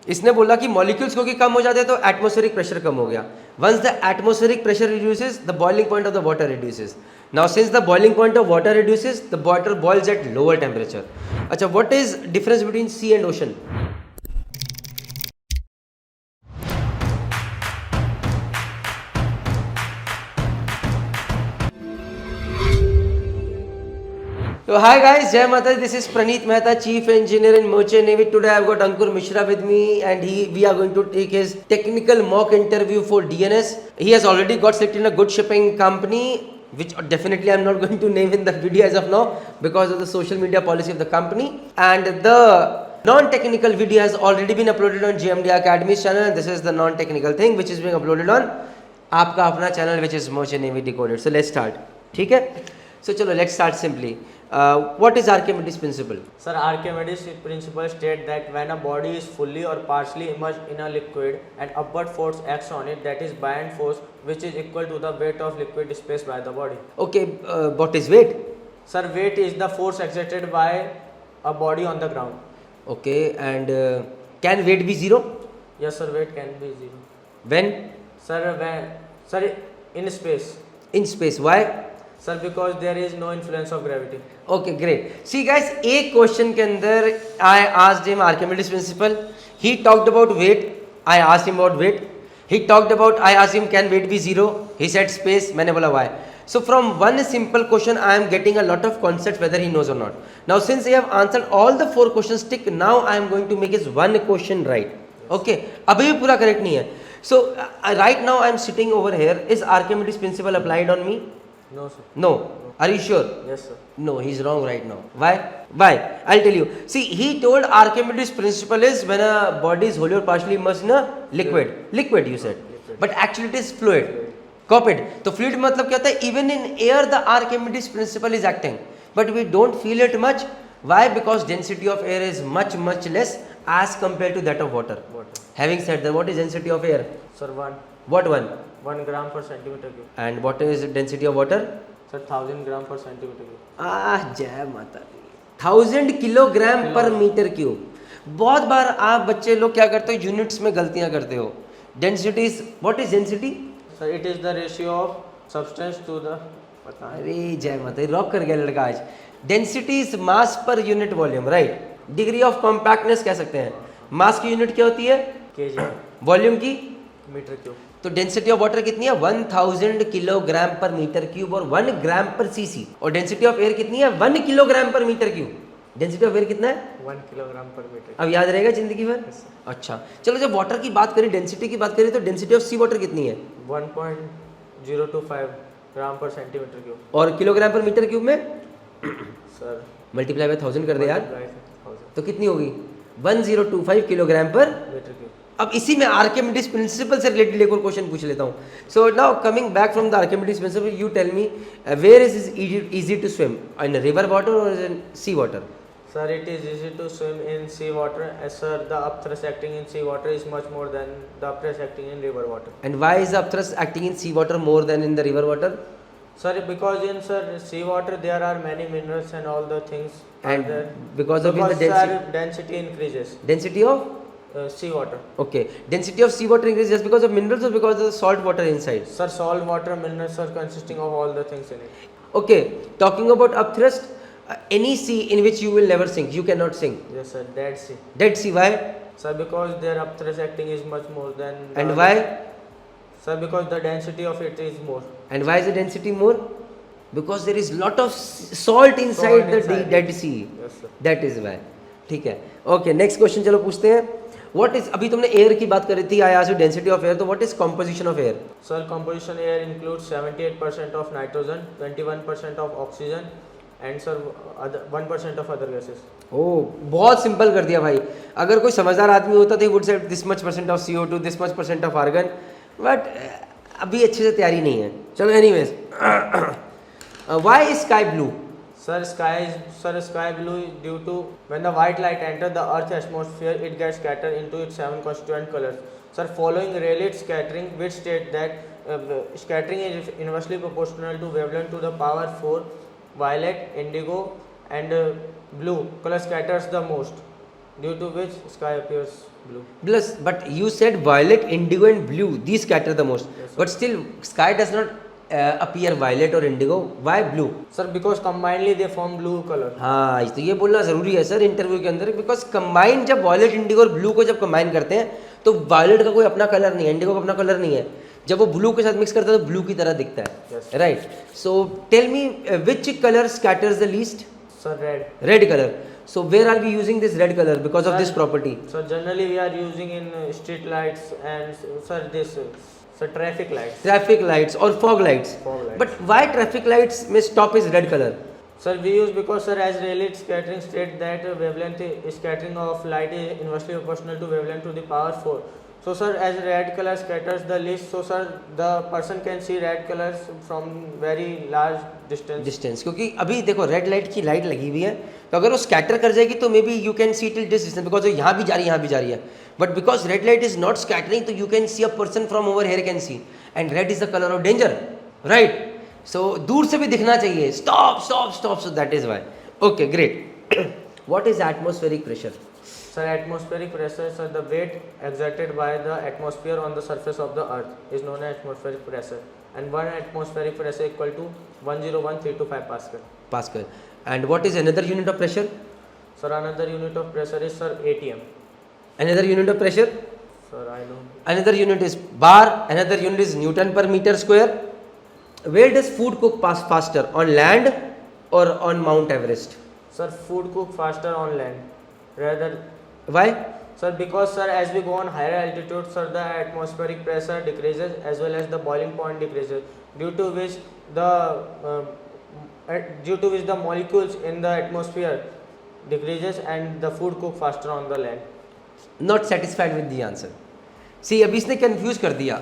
इसने बोला कि मॉलिक्यूल्स क्योंकि कम हो जाते हैं तो एटमॉस्फेरिक प्रेशर कम हो गया. Once the atmospheric pressure reduces the boiling point of the water reduces. Now since the boiling point of water reduces the water boils at lower temperature. अच्छा, what is difference between sea and ocean? So hi guys, Jai Mata. This is Praneeth Mehta, Chief Engineer in Merchant Navy. Today I've got Ankur Mishra with me, and we are going to take his technical mock interview for DNS. He has already got selected in a good shipping company, which definitely I'm not going to name in the video as of now because of the social media policy of the company. And the non-technical video has already been uploaded on GMD Academy's channel. And this is the non-technical thing which is being uploaded on आपका अपना channel, which is Merchant Navy Decoded. So let's start. ठीक है? So चलो let's start simply. What is Archimedes principle? Sir, Archimedes principle states that when a body is fully or partially immersed in a liquid, an upward force acts on it, that is buoyant force, which is equal to the weight of liquid displaced by the body. Okay, what is weight? Sir, weight is the force exerted by a body on the ground. Okay, and can weight be zero? Yes, sir, weight can be zero. When? Sir, in space. In space. Why? Sir, because there is no influence of gravity. Okay, great. See guys, एक question के अंदर I asked him Archimedes principle. He talked about weight. I asked him about weight. He talked about, I asked him can weight be zero. He said space. मैंने बोला why. So from one simple question I am getting a lot of concepts whether he knows or not. Now since he have answered all the 4 questions tick, now I am going to make his one question right. Okay. अभी भी पूरा correct नहीं है. So right now I am sitting over here. Is Archimedes principle applied on me? No, sir. No. Are you sure? Yes, sir. No, he's wrong right now. Why? Why? I'll tell you. See, he told Archimedes principle is when a body is wholly or partially immersed in a liquid. Liquid, you said. Liquid. But actually it is fluid. Copied. तो fluid मतलब क्या होता है? Even in air the Archimedes principle is acting. But we don't feel it much. Why? Because density of air is much less as compared to that of water. Having said that, what is density of air? Sir, 1. What one? 1 gram per centimeter cube. And what is density of water? Sir, 1000 gram per centimeter cube. जय माता दी. 1000 kilogram per metre cube. बहुत बार आप बच्चे लोग क्या करते हो, units में गलतियां करते हो. Density is, what is density? Sir, it is the ratio of substance to the. अरे जय माता दी, रॉक कर गया लड़का आज. Density is mass per unit volume, right. Degree of compactness कह सकते हैं. मास की यूनिट क्या होती है? kg. वॉल्यूम की? Metre cube. तो डेंसिटी ऑफ वाटर कितनी है? 1000 किलोग्राम पर मीटर क्यूब और 1 ग्राम पर सीसी. और डेंसिटी ऑफ एयर कितनी है? 1 kilogram per metre cube. Density of air कितना है? 1 किलोग्राम पर मीटर. अब याद रहेगा जिंदगी भर. अच्छा चलो, जब वाटर की बात करें, डेंसिटी की बात करें, तो डेंसिटी ऑफ सी वाटर कितनी है? 1.025 ग्राम पर सेंटीमीटर क्यूब. और किलोग्राम पर मीटर क्यूब में सर मल्टीप्लाई बाय 1000 कर दे यार, 1000 तो कितनी होगी? 1025 किलोग्राम पर. Metre cube. अब इसी में आर्किमिडीज प्रिंसिपल से रिलेटेड एक और क्वेश्चन पूछ लेता हूँ. So now coming back from the Archimedes principle, you tell me where is easy to swim, in river water और in sea water? Sir, it is easy to swim in sea water, as sir, the upthrust acting in sea water is much more than the upthrust acting in river water. And why is the upthrust acting in sea water more than in the river water? Sir, because in sea water there are many minerals and all the things. And there. because of the Sir, density, density increases. density of Sea water. okay, density of sea water increases just because of minerals or because of the salt water inside? Sir, salt water minerals are consisting of all the things in it. Okay, talking about upthrust, any sea in which you will never sink, you cannot sink. Yes, sir. Dead sea. Dead sea, why? Sir, because their upthrust acting is much more than. And why? Sir, because the density of it is more. And why is the density more? Because there is lot of salt inside the inside Dead Sea. Yes, sir. That is why. ठीक है. Okay, next question चलो पूछते हैं. What is, अभी तुमने air की बात करी थी, I asked you density of air, तो what is composition of air? Sir, composition air includes 78% of nitrogen, 21% of oxygen, and sir, 1% of other gases. ओह, बहुत सिंपल कर दिया भाई. अगर कोई समझदार आदमी होता तो would say this much percent of CO2, this much percent of argon, but अभी अच्छे से तैयारी नहीं है. चलो anyways, why is sky blue? Sir, sky blue is due to when the white light enters the Earth's atmosphere, it gets scattered into its 7 constituent colors. Sir, following Rayleigh's scattering, which state that scattering is inversely proportional to wavelength to the power 4, violet, indigo, and blue color scatters the most, due to which sky appears Blue. Plus, but you said violet, indigo, and blue. These scatter the most. Yes, sir. But still, sky does not appear violet or indigo. Why blue? Sir, because combinedly they form blue color. हाँ, तो ये बोलना ज़रूरी है sir interview के अंदर, because combine जब violet, Indigo और ब्लू को जब कंबाइन करते हैं तो वायलेट का कोई अपना कलर नहीं है, इंडिगो का अपना कलर नहीं है. जब वो ब्लू के साथ मिक्स करता है तो ब्लू की तरह दिखता है. Yes. Right. So tell me which colour scatters the least? Sir, red. Red color. So where are we using this red color because of this Sir, property? So generally we are using in street lights and sir traffic lights. Traffic lights or fog lights. Fog lights. But why traffic lights may stop is red color? Sir, we use because sir as Rayleigh scattering state that wavelength scattering of light is inversely proportional to wavelength to the power 4. So sir, as red color scatters the least, so sir the person can see red colors from very large distance. Distance, क्योंकि अभी देखो red light की light लगी हुई है, तो अगर वो स्कैटर कर जाएगी तो may be you can see till this distance because यहाँ भी जा रही है, यहाँ भी जा रही है. But because red light is not scattering, तो you can see a person from over here can see, and red is the colour of danger. Right. सो दूर से भी दिखना चाहिए, stop stop stop. So that is why. Okay, great. What is atmospheric pressure? Sir, atmospheric pressure, sir, the weight exerted by the atmosphere on the surface of the earth is known as atmospheric pressure, and one atmospheric pressure equal to 101,325 Pascal. Pascal. And what is another unit of pressure? Sir, another unit of pressure is sir ATM. Another unit of pressure? Sir, I know. Another unit is bar. Another unit is Newton per meter square. Where does food cook faster, on land or on Mount Everest? Sir, food cook faster on land. Rather, Why? sir, because sir, as we go on higher altitude, sir, the atmospheric pressure decreases as well as the boiling point decreases, due to which the molecules in the atmosphere decreases and the food cook faster on the land. Not satisfied with the answer. See, अभी इसने confuse कर दिया.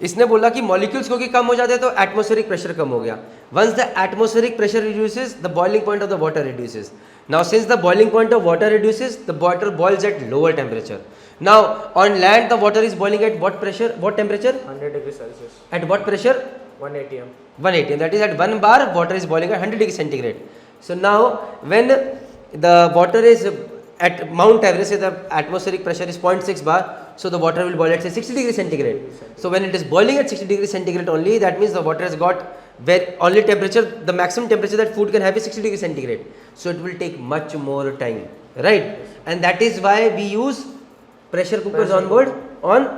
इसने बोला कि molecules क्योंकि कम हो जाते हैं तो एटमॉस्फेरिक प्रेशर कम हो गया. Once the atmospheric pressure reduces, the boiling point of the water reduces. Now since the boiling point of water reduces, the water boils at lower temperature. Now on land the water is boiling at what pressure, what temperature? 100 degrees Celsius. At what pressure? 1 atm. 180. That is at 1 bar water is boiling at 100 degrees centigrade. So now when the water is at Mount Everest, the atmospheric pressure is 0.6 bar, so the water will boil at say 60 degrees centigrade. So when it is boiling at 60 degrees centigrade only, that means the water has got only temperature, the maximum temperature that food can have is 60 degrees centigrade. So it will take much more time, right? And that is why we use pressure cookers on board on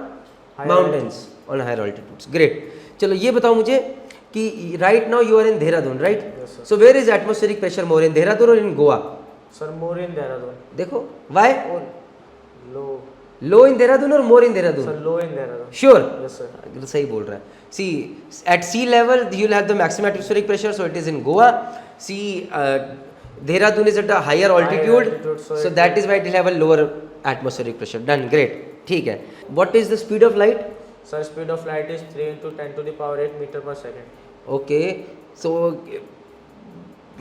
mountains, on higher altitudes. Great. चलो ये बताओ मुझे कि right now you are in Dehradun, right? Yes, sir. So where is atmospheric pressure more, in Dehradun or in Goa? Sir, more in Dehradun. देखो why? Or low. Low in Dehradun or more in Dehradun? Sir, low in Dehradun. Sure. Yes, sir. सही बोल रहा है. See, at sea level you will have the maximum atmospheric pressure, so it is in Goa. See, Dehradun is at a higher altitude, so that is why it will have a lower atmospheric pressure. Done. Great. ठीक है. What is the speed of light? Sir, speed of light is 3 into 10 to the power 8 meter per second. Okay. So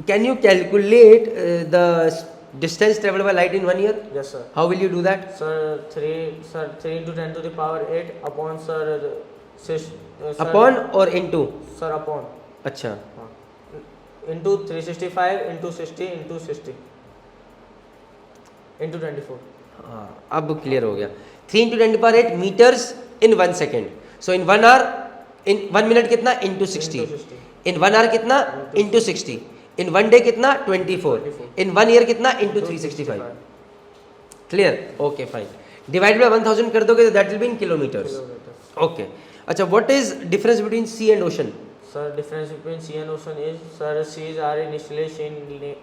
can you calculate the distance traveled by light in 1 year? Yes, sir. How will you do that? Sir, 3 into 10 to the power 8 upon sir, Upon or into? Sir, upon. अच्छा. Into 365 into 60 into 60 into 24. हाँ, अब clear हो गया. 3 into 10 to power 8 meters in 1 second. So in 1 hour, in 1 minute कितना? Into 60. Into 60. In 1 hour कितना? Into 60. In 1 day कितना? 24. In 1 year कितना? Into 365. Clear? Okay, fine. Divided by 1000 कर दोगे तो that will be in kilometers. Okay. अच्छा, what is difference between sea and ocean? Sir, difference between sea and ocean is, sir, seas are initially seen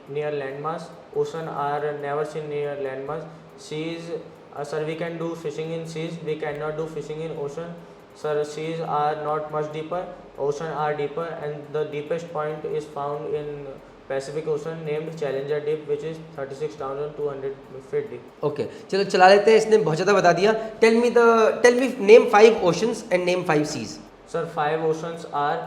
near landmass, ocean are never seen near landmass. Seas, sir, we can do fishing in seas, we cannot do fishing in ocean. Sir, seas are not much deeper, ocean are deeper, and the deepest point is found in Pacific Ocean named Challenger Deep, which is 36,200 feet deep. Okay, चलो चला लेते हैं. इसने बहुत ज़्यादा बता दिया. Tell me name 5 oceans and name 5 seas. Sir, 5 oceans are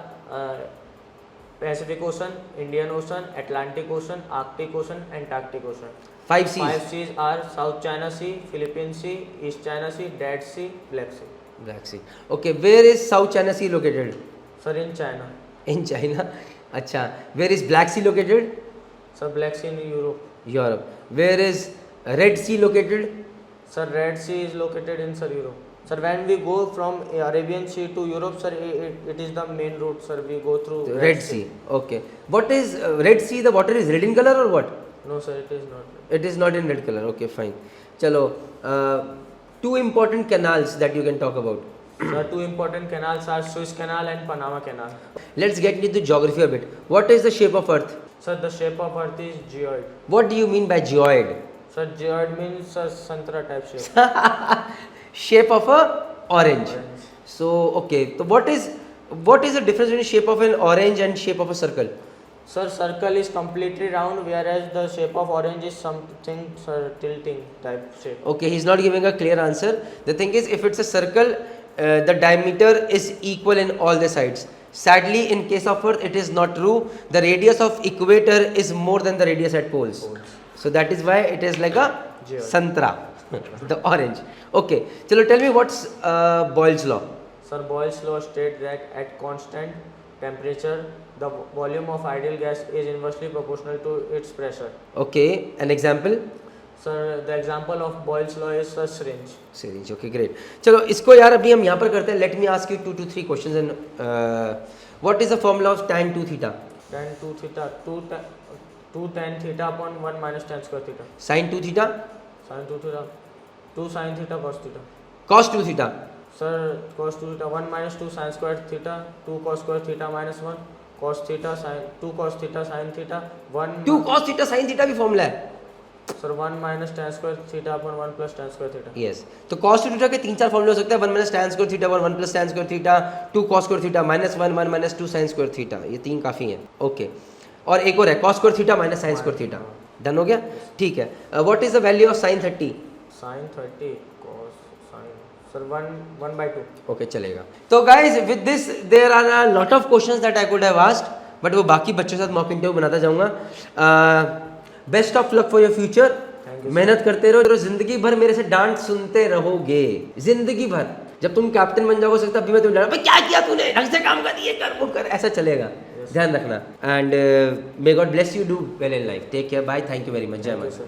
Pacific Ocean, Indian Ocean, Atlantic Ocean, Arctic Ocean, Antarctic Ocean. 5 seas. 5 seas are South China Sea, Philippine Sea, East China Sea, Dead Sea, Black Sea. Black Sea. Okay, where is South China Sea located? Sir, in China. In China. अच्छा. Where is Black Sea located? Sir, Black Sea in Europe. Europe. Where is Red Sea located? Sir, Red Sea is located in Sir Europe. Sir, when we go from Arabian Sea to Europe, sir, it is the main route, sir. We go through The Red Sea. Okay. What is Red Sea? The water is red in color or what? No, sir, it is not. It is not in red color. Okay, fine. Chalo. Two important canals that you can talk about. Sir, two important canals are Suez Canal and Panama Canal. Let's get into geography a bit. What is the shape of Earth? Sir, the shape of Earth is geoid. What do you mean by geoid? Sir, geoid means santra type shape. Shape of a orange. Orange. So okay. So what is the difference between shape of an orange and shape of a circle? Sir, circle is completely round, whereas the shape of orange is something, sir, tilting type shape. Okay, he's not giving a clear answer. The thing is, if it's a circle, the diameter is equal in all the sides. Sadly, in case of Earth, it is not true. The radius of equator is more than the radius at poles. So that is why it is like a Geoid. santra, the orange. Okay, so tell me what's Boyle's law. Sir, Boyle's law states that at constant temperature, the volume of ideal gas is inversely proportional to its pressure. Okay, an example. Sir, the example of Boyle's law is a syringe. Syringe. Okay, great. चलो इसको यार अभी हम यहाँ पर करते हैं. Let me ask you 2 to 3 questions. And what is the formula of tan 2 theta? Tan 2 theta, 2 tan theta upon 1 minus tan square theta. Sin 2 theta, Sin 2 theta, 2 sin theta cos theta. cos 2 theta. Sir, cos 2 theta, 1 minus 2 sin square theta, 2 cos square theta minus 1, cos theta sin, 2 cos theta sin theta, 1. 2 cos theta sin theta भी formula है. Sir, 1 minus tan square theta upon 1 plus tan square theta. Yes. तो cos 2 theta के 3-4 फॉर्मूले हो सकते हैं. 1 minus tan square theta, 1 plus tan square theta, 2 cos square theta minus 1 minus 2 sin square theta. ये 3 काफ़ी हैं. Okay. और एक और है cos square theta minus sin square theta. Done हो गया? ठीक है. What is the value of sin 30? Sin 30 cos sin. Sir, 1 by 2. Okay, चलेगा. तो guys, with this there are a lot of questions that I could have asked, but वो बाकी बच्चों के साथ मॉक इंटरव्यू बनाता जाऊँगा. Best of luck for your future. मेहनत करते रहो. जिंदगी भर मेरे से डांट सुनते रहोगे. जिंदगी भर. जब तुम कैप्टन बन जाओगे सकता अभी मैं तुम्हें डांट, क्या किया तूने, ढंग से काम कर, ये कर वो कर, ऐसा चलेगा. ध्यान रखना. And may God bless you, do well in life. Take care. Bye. Thank you very much. जय माता.